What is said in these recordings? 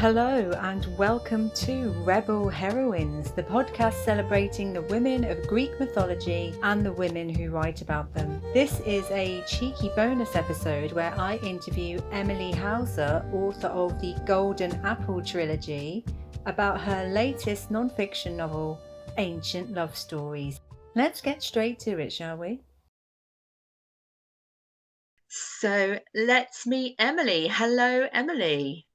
Hello and welcome to Rebel Heroines, the podcast celebrating the women of Greek mythology and the women who write about them. This is a cheeky bonus episode where I interview Emily Hauser, author of the Golden Apple Trilogy, about her latest non-fiction novel, Ancient Love Stories. Let's get straight to it, shall we? So let's meet Emily. Hello, Emily.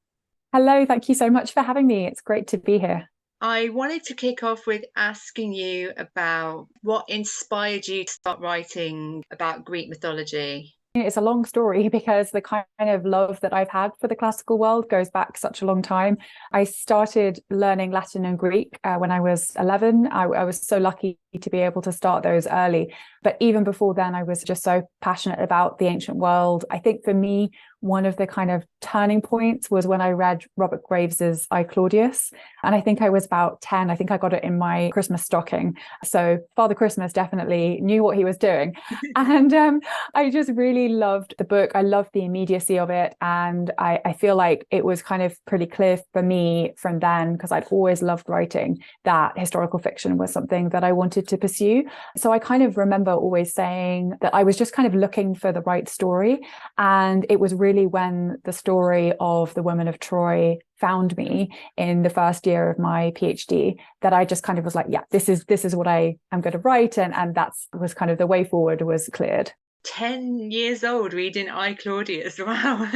Hello, thank you so much for having me. It's great to be here. I wanted to kick off with asking you about what inspired you to start writing about Greek mythology. It's a long story because the kind of love that I've had for the classical world goes back such a long time. I started learning Latin and Greek when I was 11. I was so lucky to be able to start those early. But even before then, I was just so passionate about the ancient world. I think for me, one of the kind of turning points was when I read Robert Graves's I, Claudius. And I think I was about 10. I think I got it in my Christmas stocking. So Father Christmas definitely knew what he was doing. And I just really loved the book. I loved the immediacy of it. And I feel like it was kind of pretty clear for me from then, because I'd always loved writing, that historical fiction was something that I wanted to pursue. So I kind of remember always saying that I was just kind of looking for the right story. And it was really when the story of the women of Troy found me in the first year of my PhD that I just kind of was like, yeah, this is what I am going to write. And that was kind of the way forward was cleared. 10 years old reading I, Claudius. Wow.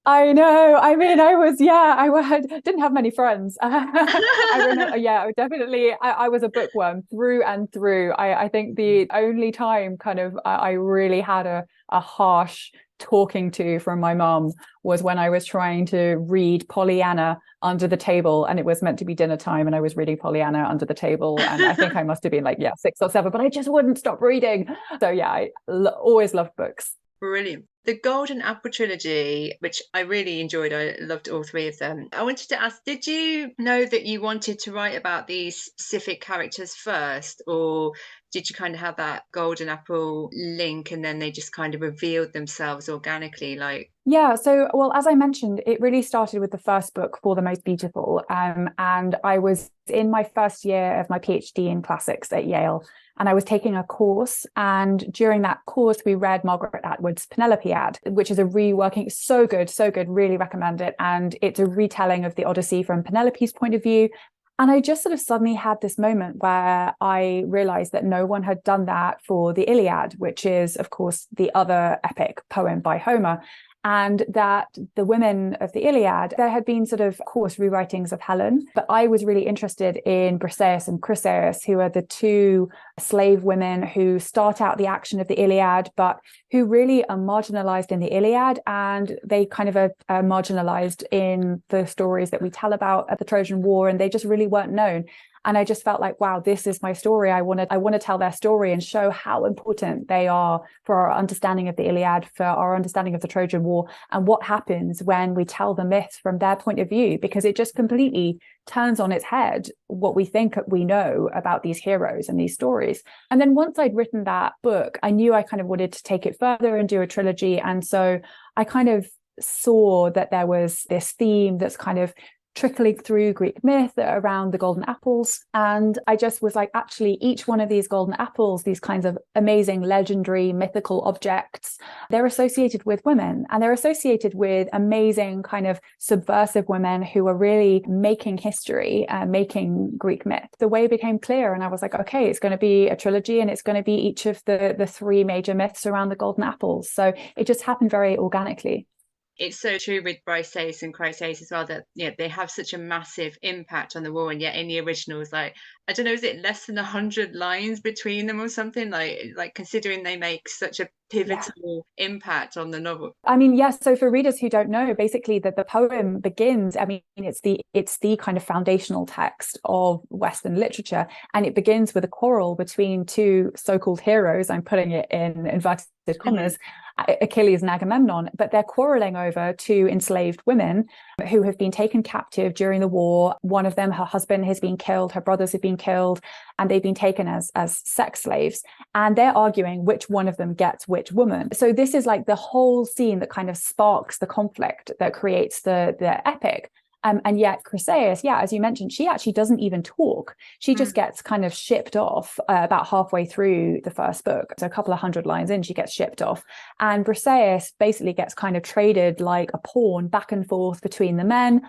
I know. I mean, I didn't have many friends. I remember, I was a bookworm through and through. I think the only time kind of I really had a harsh talking to from my mum was when I was trying to read Pollyanna under the table, and it was meant to be dinner time, and I was reading Pollyanna under the table, and I think I must have been like 6 or 7, but I just wouldn't stop reading. So I always loved books. Brilliant. The Golden Apple Trilogy, which I really enjoyed, I loved all three of them. I wanted to ask, did you know that you wanted to write about these specific characters first, or did you kind of have that Golden Apple link and then they just kind of revealed themselves organically? Well, as I mentioned, it really started with the first book, For the Most Beautiful. And I was in my first year of my PhD in classics at Yale, and I was taking a course. And during that course, we read Margaret Atwood's Penelopiad, which is a reworking. So good, really recommend it. And it's a retelling of the Odyssey from Penelope's point of view. And I just sort of suddenly had this moment where I realized that no one had done that for the Iliad, which is, of course, the other epic poem by Homer. And that the women of the Iliad, there had been sort of course rewritings of Helen, but I was really interested in Briseis and Chryseis, who are the two slave women who start out the action of the Iliad, but who really are marginalized in the Iliad, and they kind of are marginalized in the stories that we tell about at the Trojan War, and they just really weren't known. And I just felt like, wow, this is my story. I want to tell their story and show how important they are for our understanding of the Iliad, for our understanding of the Trojan War, and what happens when we tell the myth from their point of view, because it just completely turns on its head what we think we know about these heroes and these stories. And then once I'd written that book, I knew I kind of wanted to take it further and do a trilogy. And so I kind of saw that there was this theme that's kind of trickling through Greek myth around the golden apples. And I just was like, actually, each one of these golden apples, these kinds of amazing, legendary, mythical objects, they're associated with women, and they're associated with amazing kind of subversive women who are really making history, making Greek myth. The way became clear, and I was like, okay, it's going to be a trilogy, and it's going to be each of the three major myths around the golden apples. So it just happened very organically. It's so true with Briseis and Chryseis as well, that they have such a massive impact on the war, and yet in the originals, like, I don't know, is it less than 100 lines between them or something, like considering they make such a pivotal impact on the novel? I mean, yes. So for readers who don't know, basically the poem begins, I mean, it's the kind of foundational text of Western literature, and it begins with a quarrel between two so-called heroes. I'm putting it in inverted commas, Achilles and Agamemnon, but they're quarreling over two enslaved women who have been taken captive during the war. One of them, her husband has been killed, her brothers have been killed, and they've been taken as sex slaves. And they're arguing which one of them gets which woman. So this is like the whole scene that kind of sparks the conflict that creates the epic. And yet Chryseis, as you mentioned, she actually doesn't even talk. She just gets kind of shipped off about halfway through the first book. So a couple of hundred lines in, she gets shipped off. And Briseis basically gets kind of traded like a pawn back and forth between the men.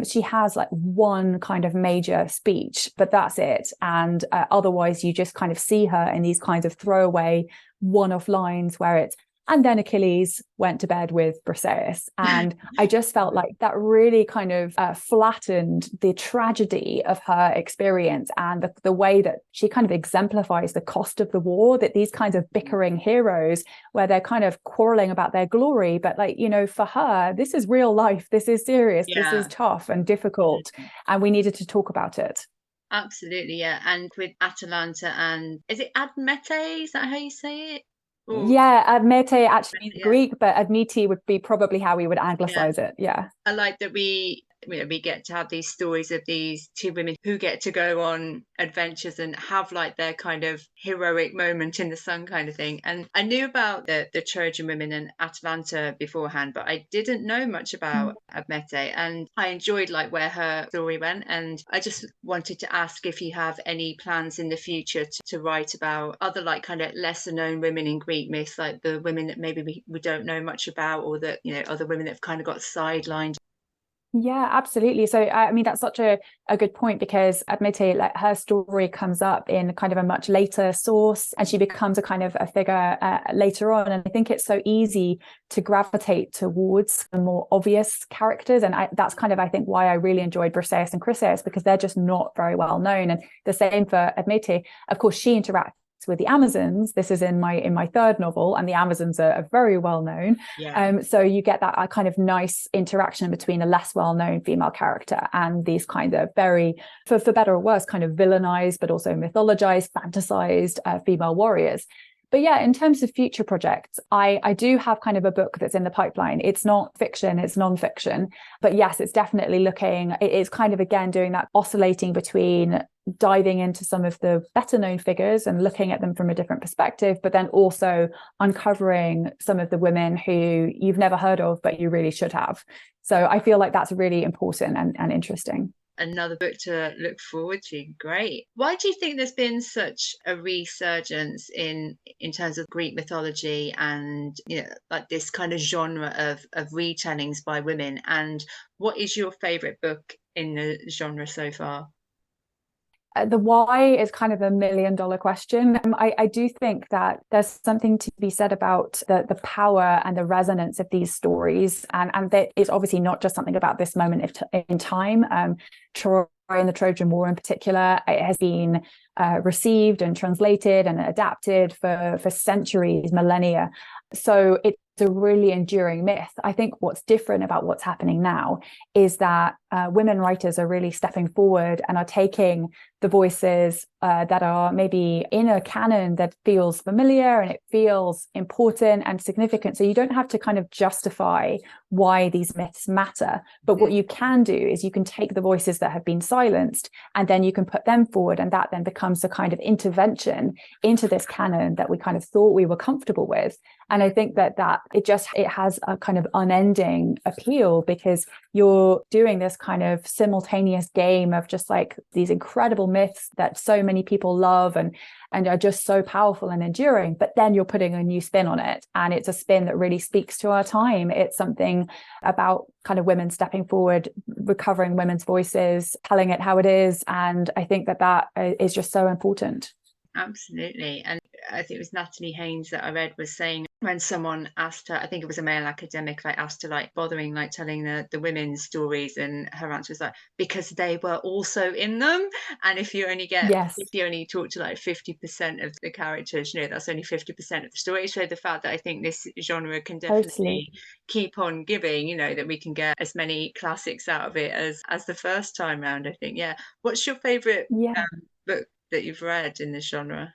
She has like one kind of major speech, but that's it. And otherwise, you just kind of see her in these kinds of throwaway one-off lines where it's, and then Achilles went to bed with Briseis. And I just felt like that really kind of flattened the tragedy of her experience and the way that she kind of exemplifies the cost of the war, that these kinds of bickering heroes where they're kind of quarreling about their glory. But like, you know, for her, this is real life. This is serious. This is tough and difficult. And we needed to talk about it. Absolutely, yeah. And with Atalanta and, is it Admete? Is that how you say it? Admete actually means Greek, but Admiti would be probably how we would anglicize it. Yeah. I like that we get to have these stories of these two women who get to go on adventures and have like their kind of heroic moment in the sun kind of thing. And I knew about the Trojan women and Atalanta beforehand, but I didn't know much about Admete, and I enjoyed like where her story went. And I just wanted to ask if you have any plans in the future to write about other like kind of lesser known women in Greek myths, like the women that maybe we don't know much about, or that, you know, other women that have kind of got sidelined. Yeah, absolutely. So, I mean, that's such a good point, because Admete, like her story comes up in kind of a much later source, and she becomes a kind of a figure later on. And I think it's so easy to gravitate towards the more obvious characters. And that's kind of, I think, why I really enjoyed Briseis and Chryseis, because they're just not very well known. And the same for Admete. Of course, she interacts with the Amazons. This is in my third novel, and the Amazons are very well known. So you get that kind of nice interaction between a less well known female character and these kind of very, for better or worse, kind of villainized but also mythologized, fantasized female warriors. But yeah, in terms of future projects, I do have kind of a book that's in the pipeline. It's not fiction, it's nonfiction. But yes, it's definitely it's kind of, again, doing that oscillating between diving into some of the better known figures and looking at them from a different perspective, but then also uncovering some of the women who you've never heard of, but you really should have. So I feel like that's really important and interesting. Another book to look forward to. Great. Why do you think there's been such a resurgence in terms of Greek mythology and, you know, like this kind of genre of retellings by women? And what is your favorite book in the genre so far? The why is kind of $1 million question. I do think that there's something to be said about the power and the resonance of these stories, and that it's obviously not just something about this moment in time. Troy and the Trojan War in particular, it has been received and translated and adapted for centuries, millennia. So it's a really enduring myth. I think what's different about what's happening now is that women writers are really stepping forward and are taking the voices that are maybe in a canon that feels familiar and it feels important and significant. So you don't have to kind of justify why these myths matter. But what you can do is you can take the voices that have been silenced and then you can put them forward. And that then becomes a kind of intervention into this canon that we kind of thought we were comfortable with. And I think that it has a kind of unending appeal, because you're doing this kind of simultaneous game of just like these incredible myths that so many people love and are just so powerful and enduring, but then you're putting a new spin on it, and it's a spin that really speaks to our time. It's something about kind of women stepping forward, recovering women's voices, telling it how it is, and I think that is just so important. Absolutely. And I think it was Natalie Haynes that I read was saying, when someone asked her, I think it was a male academic, like asked her like bothering like telling the women's stories, and her answer was like, because they were also in them. And if you only talk to like 50% of the characters, you know, that's only 50% of the story. So the fact that I think this genre can definitely keep on giving, you know, that we can get as many classics out of it as the first time round, I think. Yeah. What's your favorite book that you've read in this genre?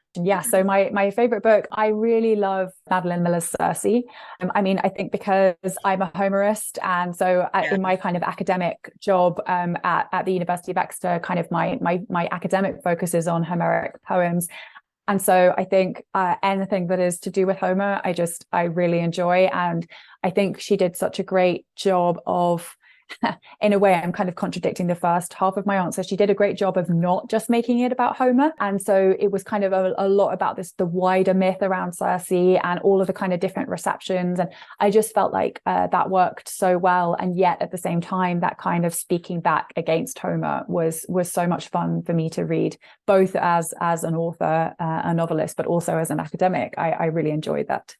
So my favorite book, I really love Madeline Miller's Circe. I mean, I think because I'm a Homerist, and so in my kind of academic job at the University of Exeter, kind of my academic focus is on Homeric poems. And so I think anything that is to do with Homer, I really enjoy. And I think she did such a great job of in a way, I'm kind of contradicting the first half of my answer. She did a great job of not just making it about Homer. And so it was kind of a lot about the wider myth around Circe and all of the kind of different receptions. And I just felt like that worked so well. And yet at the same time, that kind of speaking back against Homer was so much fun for me to read, both as an author, a novelist, but also as an academic. I really enjoyed that.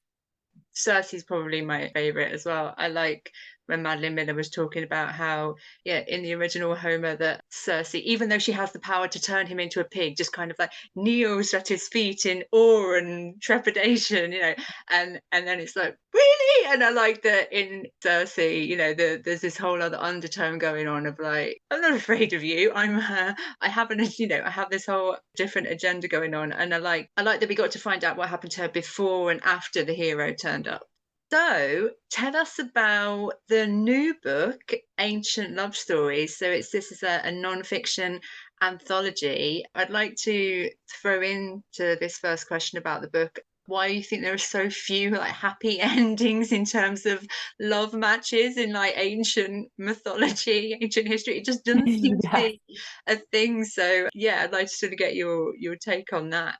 Circe's probably my favorite as well. I like when Madeline Miller was talking about how, in the original Homer, that Circe, even though she has the power to turn him into a pig, just kind of like kneels at his feet in awe and trepidation, and then it's like, really? And I like that in Circe, there's this whole other undertone going on of like, I'm not afraid of you. I have I have this whole different agenda going on, and I like that we got to find out what happened to her before and after the hero turned up. So tell us about the new book, Ancient Love Stories. So this is a non-fiction anthology. I'd like to throw into this first question about the book why you think there are so few like happy endings in terms of love matches in like ancient mythology, ancient history. It just doesn't seem to be a thing. So I'd like to sort of get your take on that.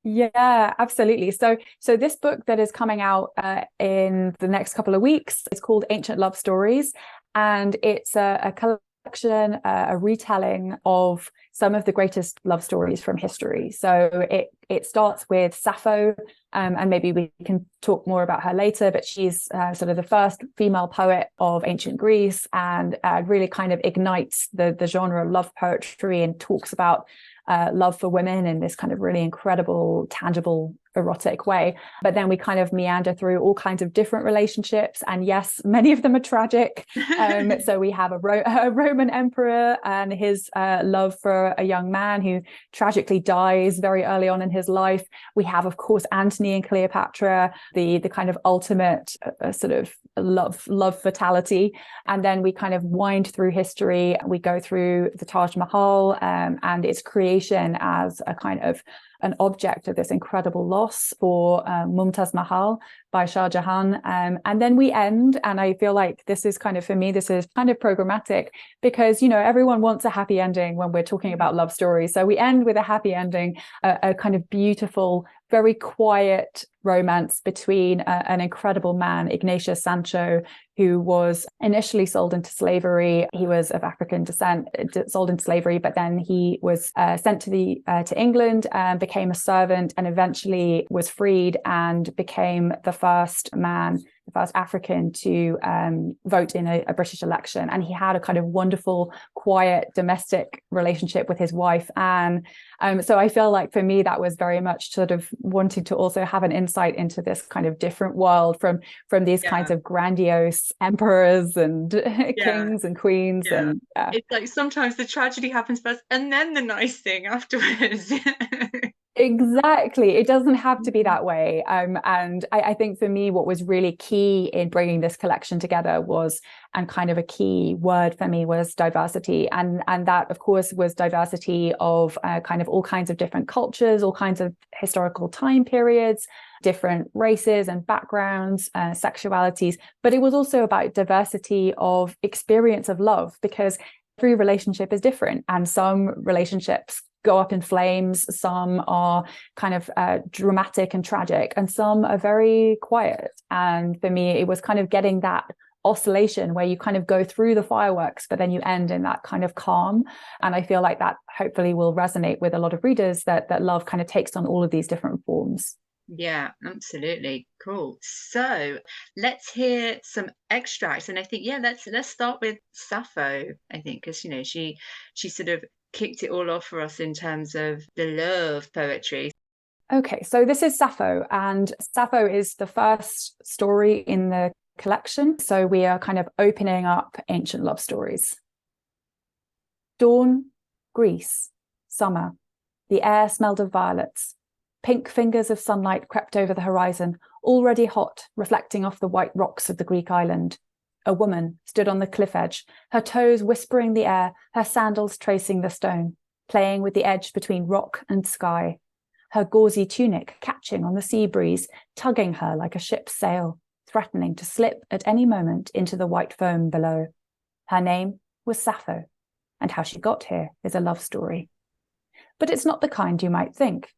Yeah, absolutely. So this book that is coming out in the next couple of weeks is called Ancient Love Stories, and it's a collection, a retelling of some of the greatest love stories from history. So it starts with Sappho, and maybe we can talk more about her later, but she's sort of the first female poet of ancient Greece, and really kind of ignites the genre of love poetry and talks about love for women in this kind of really incredible, tangible, erotic way. But then we kind of meander through all kinds of different relationships, and yes, many of them are tragic. So we have a Roman emperor and his love for a young man who tragically dies very early on in his life. We have, of course, Antony and Cleopatra, the kind of ultimate sort of love fatality. And then we kind of wind through history. We go through the Taj Mahal and its creation as a kind of an object of this incredible loss for Mumtaz Mahal by Shah Jahan. And then we end, and I feel like this is kind of, for me, this is kind of programmatic because, everyone wants a happy ending when we're talking about love stories. So we end with a happy ending, a kind of beautiful, very quiet romance between an incredible man, Ignatius Sancho, who was initially sold into slavery. He was of African descent, sold into slavery, but then he was sent to England and became a servant, and eventually was freed and became the first African to vote in a British election. And he had a kind of wonderful, quiet, domestic relationship with his wife, Anne. So I feel like for me, that was very much sort of wanting to also have an insight into this kind of different world from these kinds of grandiose emperors and kings and queens. And it's like sometimes the tragedy happens first and then the nice thing afterwards. Exactly. It doesn't have to be that way. And I think for me, what was really key in bringing this collection together was, and kind of a key word for me, was diversity. And that, of course, was diversity of kind of all kinds of different cultures, all kinds of historical time periods, different races and backgrounds, sexualities. But it was also about diversity of experience of love, because every relationship is different, and some relationships go up in flames, some are kind of dramatic and tragic, and some are very quiet. And for me, it was kind of getting that oscillation where you kind of go through the fireworks, but then you end in that kind of calm. And I feel like that hopefully will resonate with a lot of readers, that love kind of takes on all of these different forms. Yeah, absolutely. Cool. So let's hear some extracts. And I think, let's start with Sappho, I think, because, she sort of kicked it all off for us in terms of the love poetry. Okay, so this is Sappho, and Sappho is the first story in the collection. So we are kind of opening up ancient love stories. Dawn, Greece, summer. The air smelled of violets. Pink fingers of sunlight crept over the horizon, already hot, reflecting off the white rocks of the Greek island. A woman stood on the cliff edge, her toes whispering the air, her sandals tracing the stone, playing with the edge between rock and sky. Her gauzy tunic catching on the sea breeze, tugging her like a ship's sail. threatening to slip at any moment into the white foam below. Her name was Sappho, and how she got here is a love story. But it's not the kind you might think.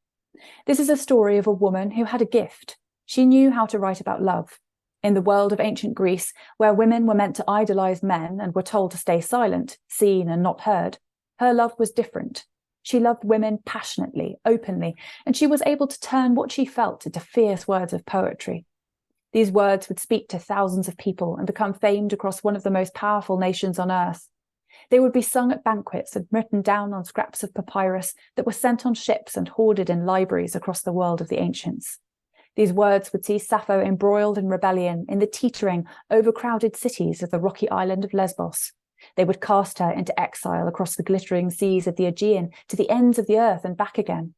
This is a story of a woman who had a gift. She knew how to write about love. In the world of ancient Greece, where women were meant to idolize men and were told to stay silent, seen and not heard, her love was different. She loved women passionately, openly, and she was able to turn what she felt into fierce words of poetry. These words would speak to thousands of people and become famed across one of the most powerful nations on earth. They would be sung at banquets and written down on scraps of papyrus that were sent on ships and hoarded in libraries across the world of the ancients. These words would see Sappho embroiled in rebellion in the teetering, overcrowded cities of the rocky island of Lesbos. They would cast her into exile across the glittering seas of the Aegean to the ends of the earth and back again.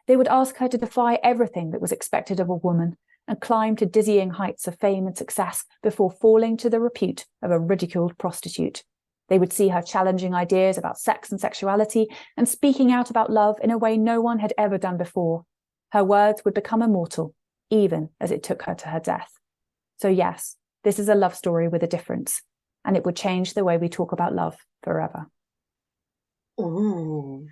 They would ask her to defy everything that was expected of a woman and climb to dizzying heights of fame and success before falling to the repute of a ridiculed prostitute. They would see her challenging ideas about sex and sexuality and speaking out about love in a way no one had ever done before. Her words would become immortal, even as it took her to her death. So yes, this is a love story with a difference, and it would change the way we talk about love forever. Ooh.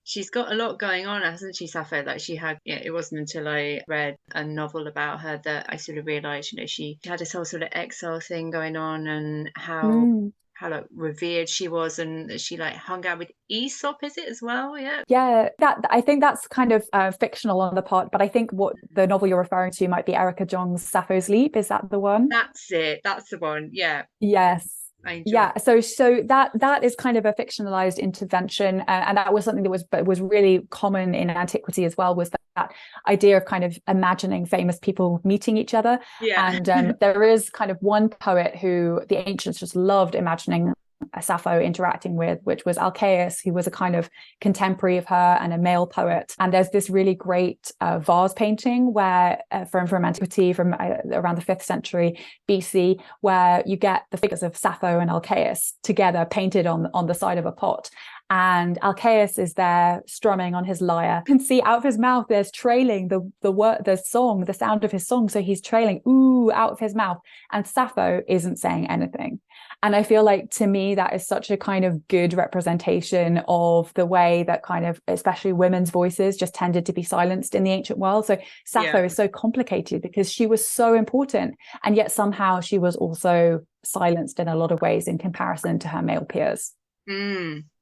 She's got a lot going on, hasn't she, Sappho? Like she had, it wasn't until I read a novel about her that I sort of realised, she had this whole sort of exile thing going on, and how like revered she was, and that she like hung out with Aesop, is it as well? Yeah, that I think that's kind of fictional on the part, but I think what the novel you're referring to might be Erica Jong's Sappho's Leap. Is that the one? That's it, that's the one. Yes. Yeah, so that is kind of a fictionalized intervention, and that was something that was really common in antiquity as well, was that idea of kind of imagining famous people meeting each other. And there is kind of one poet who the ancients just loved imagining Sappho interacting with, which was Alcaeus, who was a kind of contemporary of her and a male poet. And there's this really great vase painting where from antiquity, from around the 5th century BC, where you get the figures of Sappho and Alcaeus together painted on the side of a pot. And Alcaeus is there strumming on his lyre. You can see out of his mouth there's trailing the sound of his song. So he's trailing ooh out of his mouth, and Sappho isn't saying anything. And I feel like, to me, that is such a kind of good representation of the way that kind of, especially women's voices, just tended to be silenced in the ancient world. So Sappho is so complicated because she was so important, and yet somehow she was also silenced in a lot of ways in comparison to her male peers.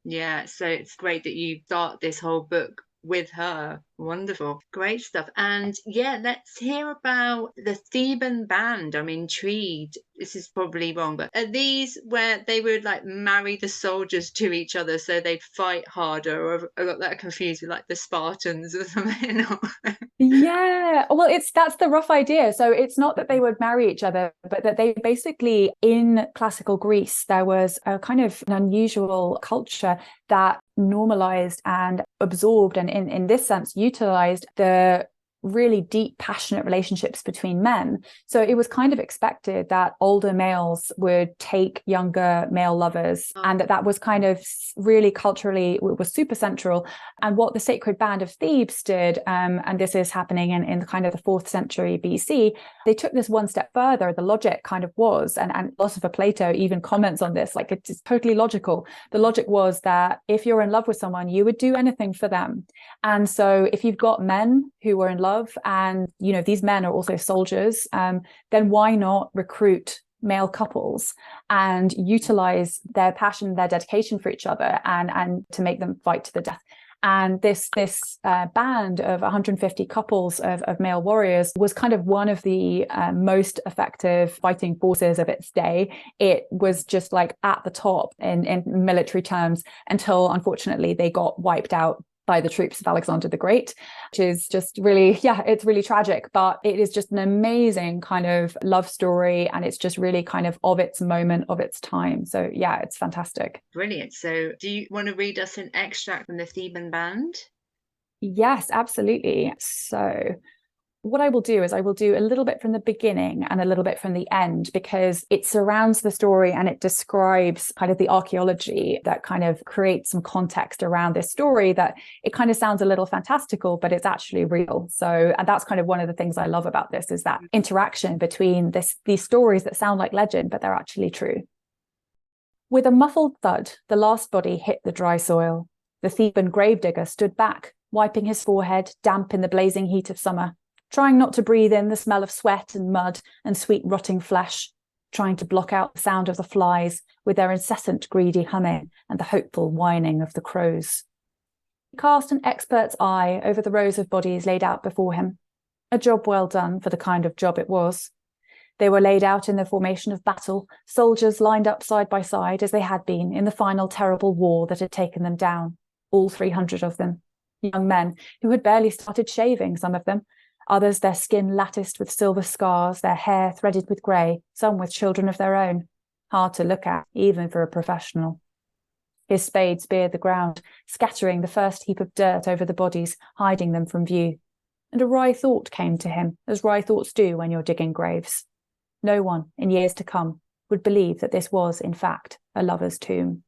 Yeah, so it's great that you start this whole book with her. Wonderful, great stuff. And let's hear about the Theban band. I'm intrigued. This is probably wrong, but are these where they would like marry the soldiers to each other so they'd fight harder? Or I got that confused with like the Spartans or something? Yeah, well, that's the rough idea. So it's not that they would marry each other, but that they basically, in classical Greece, there was a kind of an unusual culture that normalized and absorbed, and in this sense utilized the really deep, passionate relationships between men. So it was kind of expected that older males would take younger male lovers, and that was kind of really culturally was super central. And what the Sacred Band of Thebes did, and this is happening in kind of the 4th century BC, they took this one step further. The logic kind of was, and philosopher Plato even comments on this, like it's totally logical. The logic was that if you're in love with someone, you would do anything for them. And so if you've got men who are in love, and these men are also soldiers, then why not recruit male couples and utilize their passion, their dedication for each other, and to make them fight to the death. And this band of 150 couples of male warriors was kind of one of the most effective fighting forces of its day. It was just like at the top in military terms, until unfortunately they got wiped out by the troops of Alexander the Great, which is just really, it's really tragic, but it is just an amazing kind of love story, and it's just really kind of its moment, of its time. So it's fantastic. Brilliant. So do you want to read us an extract from the Theban band? Yes, absolutely. So What I will do is I will do a little bit from the beginning and a little bit from the end, because it surrounds the story and it describes kind of the archaeology that kind of creates some context around this story, that it kind of sounds a little fantastical, but it's actually real. So, and that's kind of one of the things I love about this, is that interaction between these stories that sound like legend, but they're actually true. With a muffled thud, the last body hit the dry soil. The Theban gravedigger stood back, wiping his forehead, damp in the blazing heat of summer, trying not to breathe in the smell of sweat and mud and sweet rotting flesh, trying to block out the sound of the flies with their incessant greedy humming and the hopeful whining of the crows. He cast an expert's eye over the rows of bodies laid out before him. A job well done for the kind of job it was. They were laid out in the formation of battle, soldiers lined up side by side as they had been in the final terrible war that had taken them down, all 300 of them. Young men who had barely started shaving, some of them, others their skin latticed with silver scars, their hair threaded with grey, some with children of their own. Hard to look at, even for a professional. His spade speared the ground, scattering the first heap of dirt over the bodies, hiding them from view. And a wry thought came to him, as wry thoughts do when you're digging graves. No one, in years to come, would believe that this was, in fact, a lover's tomb.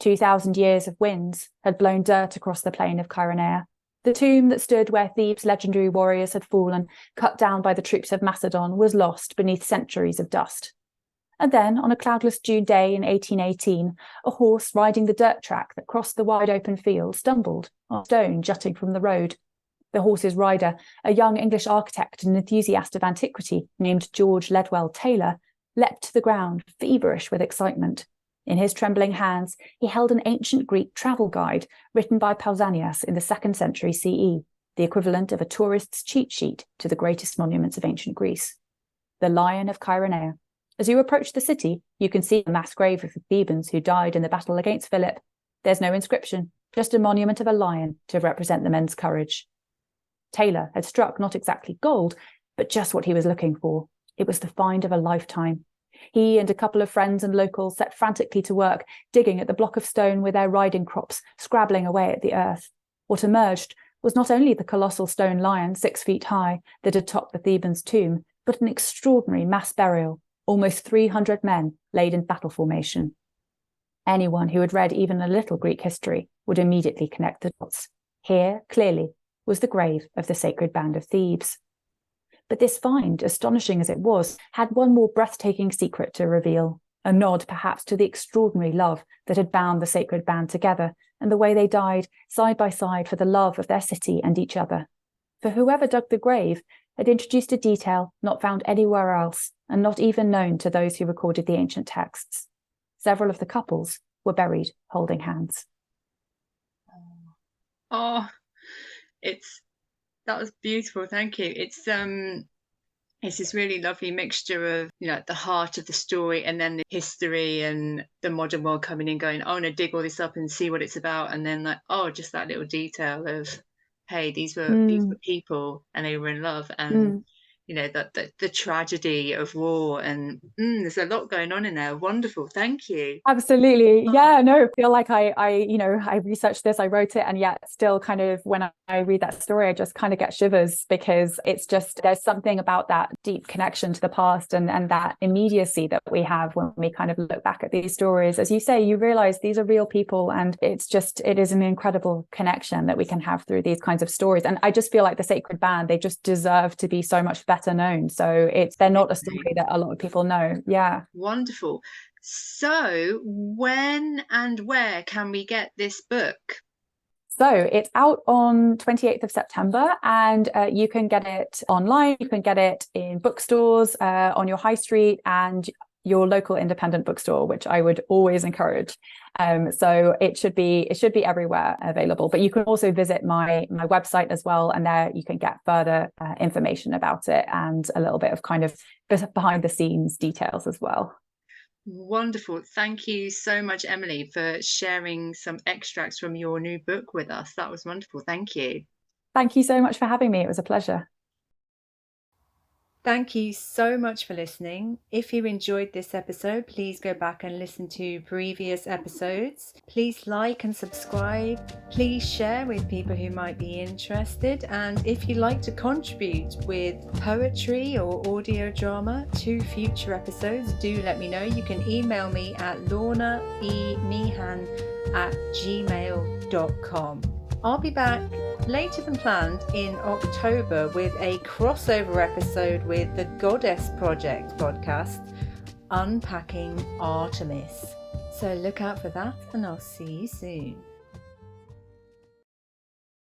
2,000 years of winds had blown dirt across the plain of Chaeronea. The tomb that stood where Thebes' legendary warriors had fallen, cut down by the troops of Macedon, was lost beneath centuries of dust. And then, on a cloudless June day in 1818, a horse riding the dirt track that crossed the wide open field stumbled on a stone jutting from the road. The horse's rider, a young English architect and enthusiast of antiquity named George Ledwell Taylor, leapt to the ground, feverish with excitement. In his trembling hands, he held an ancient Greek travel guide written by Pausanias in the 2nd century CE, the equivalent of a tourist's cheat sheet to the greatest monuments of ancient Greece. The Lion of Chaeronea. As you approach the city, you can see the mass grave of the Thebans who died in the battle against Philip. There's no inscription, just a monument of a lion to represent the men's courage. Taylor had struck not exactly gold, but just what he was looking for. It was the find of a lifetime. He and a couple of friends and locals set frantically to work, digging at the block of stone with their riding crops, scrabbling away at the earth. What emerged was not only the colossal stone lion 6 feet high that had topped the Thebans' tomb, but an extraordinary mass burial, almost 300 men laid in battle formation. Anyone who had read even a little Greek history would immediately connect the dots. Here, clearly, was the grave of the sacred band of Thebes. But this find, astonishing as it was, had one more breathtaking secret to reveal, a nod perhaps to the extraordinary love that had bound the sacred band together and the way they died side by side for the love of their city and each other. For whoever dug the grave had introduced a detail not found anywhere else and not even known to those who recorded the ancient texts. Several of the couples were buried holding hands. Oh, that was beautiful. Thank you. It's this really lovely mixture of, the heart of the story and then the history and the modern world coming in, going, oh, no, dig all this up and see what it's about, and then like, oh, just that little detail of, hey, these were people and they were in love, and that the tragedy of war, and there's a lot going on in there. Wonderful. Thank you. Absolutely. Yeah, no, I feel like I researched this, I wrote it, and yet still kind of when I read that story, I just kind of get shivers, because it's just, there's something about that deep connection to the past and that immediacy that we have when we kind of look back at these stories. As you say, you realize these are real people, and it is an incredible connection that we can have through these kinds of stories. And I just feel like the Sacred Band, they just deserve to be so much better known. So they're not a story that a lot of people know. Yeah. Wonderful. So when and where can we get this book? So it's out on 28th of September, and you can get it online. You can get it in bookstores, on your high street, and your local independent bookstore, which I would always encourage. So it should be everywhere available. But you can also visit my website as well, and there you can get further information about it and a little bit of kind of behind the scenes details as well. Wonderful. Thank you so much, Emily, for sharing some extracts from your new book with us. That was wonderful. Thank you. Thank you so much for having me. It was a pleasure. Thank you so much for listening. If you enjoyed this episode, please go back and listen to previous episodes. Please like and subscribe. Please share with people who might be interested. And if you'd like to contribute with poetry or audio drama to future episodes, do let me know. You can email me at lornaemeehan@gmail.com. I'll be back later than planned in October with a crossover episode with the Goddess Project podcast, Unpacking Artemis. So look out for that, and I'll see you soon.